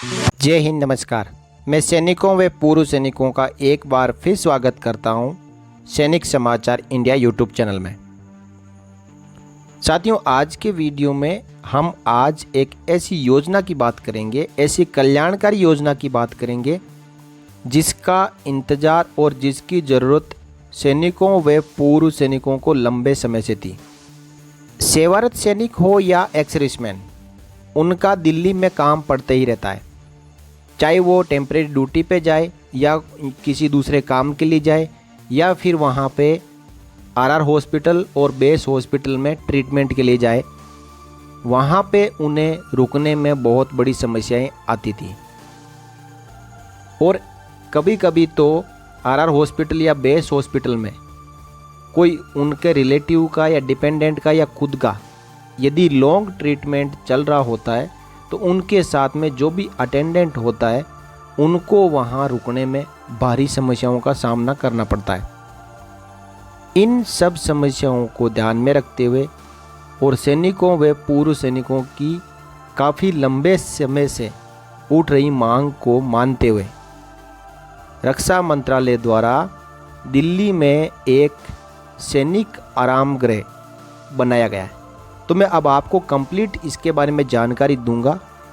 जय हिंद, नमस्कार। मैं सैनिकों व पूर्व सैनिकों का एक बार फिर स्वागत करता हूं सैनिक समाचार इंडिया यूट्यूब चैनल में। साथियों, आज के वीडियो में हम आज एक ऐसी योजना की बात करेंगे, ऐसी कल्याणकारी योजना की बात करेंगे जिसका इंतज़ार और जिसकी ज़रूरत सैनिकों व पूर्व सैनिकों को लंबे समय से थी। सेवारत सैनिक हो या एक्स-सर्विसमैन, उनका दिल्ली में काम पड़ते ही रहता है। चाहे वो टेम्परेरी ड्यूटी पे जाए या किसी दूसरे काम के लिए जाए या फिर वहाँ पे आरआर हॉस्पिटल और बेस हॉस्पिटल में ट्रीटमेंट के लिए जाए, वहाँ पे उन्हें रुकने में बहुत बड़ी समस्याएं आती थी। और कभी कभी तो आरआर हॉस्पिटल या बेस हॉस्पिटल में कोई उनके रिलेटिव का या डिपेंडेंट का या खुद का यदि लॉन्ग ट्रीटमेंट चल रहा होता है तो उनके साथ में जो भी अटेंडेंट होता है उनको वहाँ रुकने में भारी समस्याओं का सामना करना पड़ता है। इन सब समस्याओं को ध्यान में रखते हुए और सैनिकों व पूर्व सैनिकों की काफ़ी लंबे समय से उठ रही मांग को मानते हुए रक्षा मंत्रालय द्वारा दिल्ली में एक सैनिक आराम गृह बनाया गया है। तो मैं अब आपको कंप्लीट इसके बारे में जानकारी दूंगा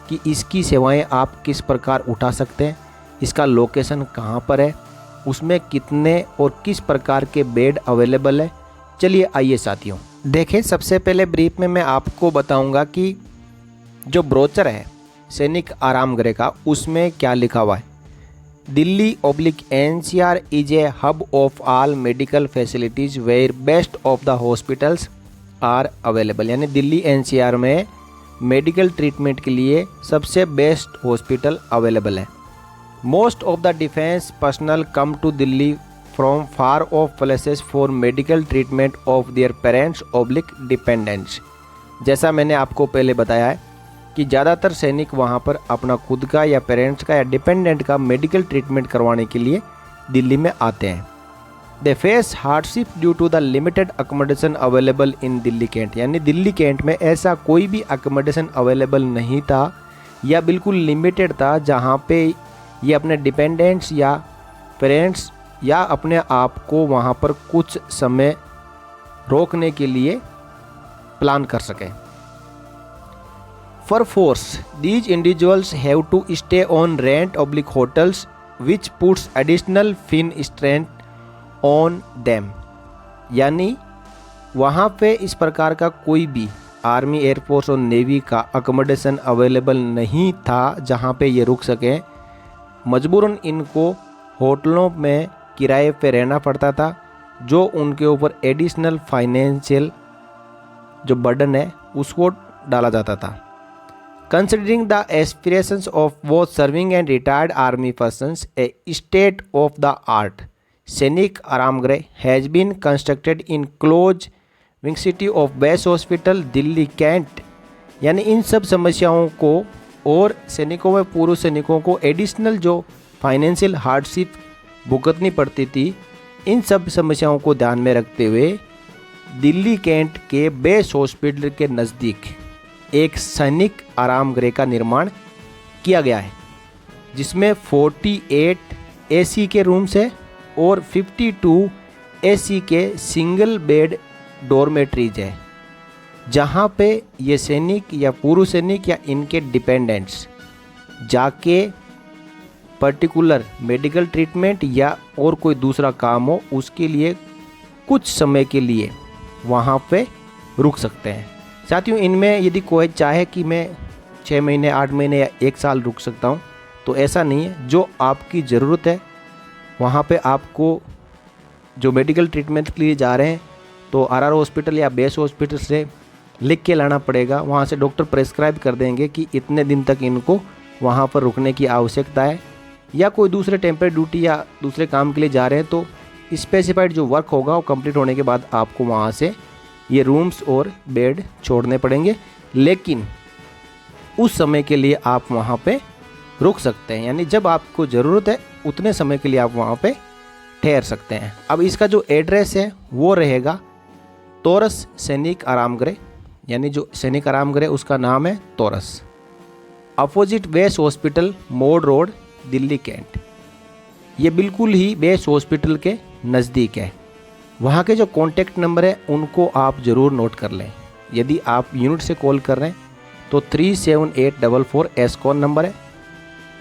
कि इसकी सेवाएं आप किस प्रकार उठा सकते हैं, इसका लोकेशन कहां पर है, उसमें कितने और किस प्रकार के बेड अवेलेबल है। चलिए आइए साथियों, देखें। सबसे पहले ब्रीफ में मैं आपको बताऊंगा कि जो ब्रोचर है सैनिक आराम गृह का, उसमें क्या लिखा हुआ है। दिल्ली/NCR is a hub of all medical facilities where best of the hospitals are available. यानी दिल्ली NCR में मेडिकल ट्रीटमेंट के लिए सबसे बेस्ट हॉस्पिटल अवेलेबल है। Most of the defence personnel come to Delhi from far off places for medical treatment of their parents dependents. जैसा मैंने आपको पहले बताया है कि ज़्यादातर सैनिक वहाँ पर अपना खुद का या पेरेंट्स का या डिपेंडेंट का मेडिकल ट्रीटमेंट करवाने के लिए दिल्ली में आते हैं। They face hardship due to the limited accommodation available in Delhi Cantt. यानी दिल्ली कैंट में ऐसा कोई भी अकोमोडेशन अवेलेबल नहीं था या बिल्कुल लिमिटेड था जहाँ पे ये अपने डिपेंडेंट्स या पेरेंट्स या अपने आप को वहाँ पर कुछ समय रोकने के लिए प्लान कर सकें। For force, these individuals have to stay on rent/hotels, which puts additional fin strength on them। यानी वहाँ पे इस प्रकार का कोई भी आर्मी, एयरफोर्स और नेवी का अकोमोडेशन अवेलेबल नहीं था जहाँ पे ये रुक सकें। मजबूरन इनको होटलों में किराए पे रहना पड़ता था, जो उनके ऊपर एडिशनल फाइनेंशियल जो बर्डन है उसको डाला जाता था। Considering the aspirations of both serving and retired army persons, a state-of-the-art Sainik Aramgray has been constructed in close vicinity of Base Hospital, Delhi Cantt. यानी इन सब समस्याओं को और सैनिकों व पूर्व सैनिकों को एडिशनल जो फाइनेंशियल हार्डशिप भुगतनी पड़ती थी, इन सब समस्याओं को ध्यान में रखते हुए दिल्ली कैंट के बेस हॉस्पिटल के नज़दीक एक सैनिक आराम गृह का निर्माण किया गया है, जिसमें 48 AC के रूम्स है और 52 AC के सिंगल बेड डॉर्मेट्रीज है, जहां पे ये सैनिक या पूर्व सैनिक या इनके डिपेंडेंट्स जाके पर्टिकुलर मेडिकल ट्रीटमेंट या और कोई दूसरा काम हो उसके लिए कुछ समय के लिए वहां पे रुक सकते हैं। साथियों, इनमें यदि कोई चाहे कि मैं 6 महीने, 8 महीने या 1 साल रुक सकता हूं, तो ऐसा नहीं है। जो आपकी ज़रूरत है वहां पे आपको जो मेडिकल ट्रीटमेंट के लिए जा रहे हैं तो आरआर हॉस्पिटल या बेस हॉस्पिटल से लिख के लाना पड़ेगा। वहां से डॉक्टर प्रेस्क्राइब कर देंगे कि इतने दिन तक इनको वहां पर रुकने की आवश्यकता है, या कोई दूसरे टेम्परेरी ड्यूटी या दूसरे काम के लिए जा रहे हैं तो स्पेसिफाइड जो वर्क होगा वो कंप्लीट होने के बाद आपको वहाँ से ये रूम्स और बेड छोड़ने पड़ेंगे। लेकिन उस समय के लिए आप वहाँ पे रुक सकते हैं, यानी जब आपको ज़रूरत है उतने समय के लिए आप वहाँ पे ठहर सकते हैं। अब इसका जो एड्रेस है वो रहेगा तोरस सैनिक आराम गृह, यानी जो सैनिक आराम गृह उसका नाम है तोरस। अपोजिट बेस हॉस्पिटल, मोड रोड, दिल्ली कैंट। ये बिल्कुल ही बेस हॉस्पिटल के नज़दीक है। वहाँ के जो कॉन्टैक्ट नंबर है उनको आप ज़रूर नोट कर लें। यदि आप यूनिट से कॉल कर रहे हैं तो 37844 एस्कॉन नंबर है,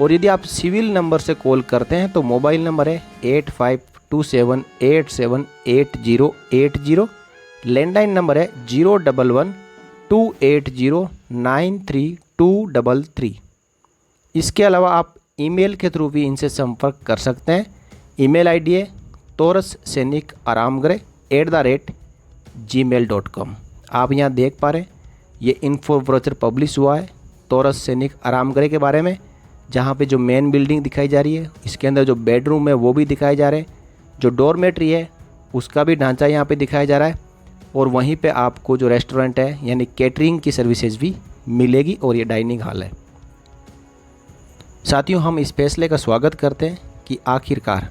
और यदि आप सिविल नंबर से कॉल करते हैं तो मोबाइल नंबर है 8527878080। लैंडलाइन नंबर है 011-280-93233। इसके अलावा आप ईमेल के थ्रू भी इनसे संपर्क कर सकते हैं। ईमेल आईडी है taurus-sainik-aramgare@gmail.com। आप यहाँ देख पा रहे हैं ये इन्फो ब्रोचर पब्लिश हुआ है तौरस सैनिक आरामगरे के बारे में, जहाँ पे जो मेन बिल्डिंग दिखाई जा रही है इसके अंदर जो बेडरूम है वो भी दिखाए जा रहे हैं, जो डॉर्मेट्री है उसका भी ढांचा यहाँ पे दिखाया जा रहा है, और वहीं पे आपको जो रेस्टोरेंट है यानी कैटरिंग की सर्विसेज भी मिलेगी, और ये डाइनिंग हॉल है। साथियों, हम इस फैसले का स्वागत करते हैं कि आखिरकार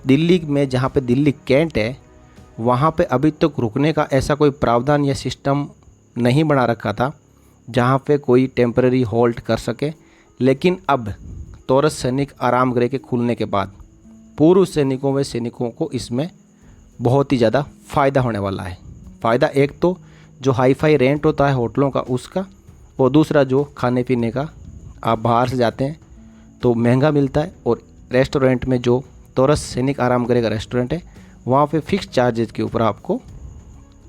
दिल्ली में, जहाँ पे दिल्ली कैंट है, वहाँ पे अभी तक रुकने का ऐसा कोई प्रावधान या सिस्टम नहीं बना रखा था जहाँ पे कोई टेम्पररी होल्ड कर सके। लेकिन अब तौरस सैनिक आरामगृह के खुलने के बाद पूर्व सैनिकों व सैनिकों को इसमें बहुत ही ज़्यादा फ़ायदा होने वाला है। फ़ायदा एक तो जो हाई फाई रेंट होता है होटलों का उसका, और दूसरा जो खाने पीने का, आप बाहर से जाते हैं तो महंगा मिलता है, और रेस्टोरेंट में जो तौरस सैनिक आरामगृह का रेस्टोरेंट है वहाँ पे फिक्स चार्जेस के ऊपर आपको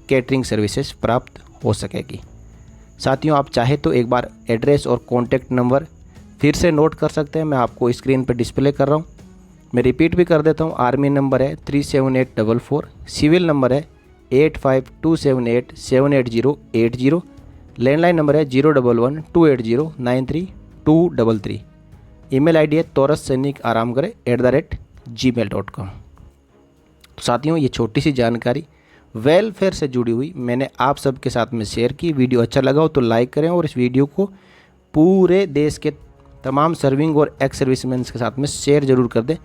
कैटरिंग सर्विसेज प्राप्त हो सकेगी। साथियों, आप चाहे तो एक बार एड्रेस और कॉन्टैक्ट नंबर फिर से नोट कर सकते हैं। मैं आपको स्क्रीन पर डिस्प्ले कर रहा हूँ। मैं रिपीट भी कर देता हूँ। आर्मी नंबर है 37844, सिविल नंबर है 8527878080, लैंडलाइन नंबर है 011-280-93233। ईमेल आईडी है taurus-sainik-aramgare@gmail.com। साथियों, ये छोटी सी जानकारी वेलफेयर से जुड़ी हुई मैंने आप सबके साथ में शेयर की। वीडियो अच्छा लगा हो तो लाइक करें, और इस वीडियो को पूरे देश के तमाम सर्विंग और एक्स सर्विसमैन के साथ में शेयर ज़रूर कर दें,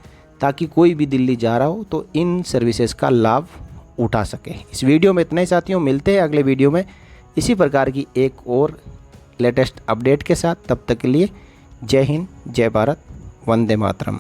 ताकि कोई भी दिल्ली जा रहा हो तो इन सर्विसेज का लाभ उठा सके। इस वीडियो में इतना ही साथियों, मिलते हैं अगले वीडियो में इसी प्रकार की एक और लेटेस्ट अपडेट के साथ। तब तक के लिए जय हिंद, जय भारत, वंदे मातरम।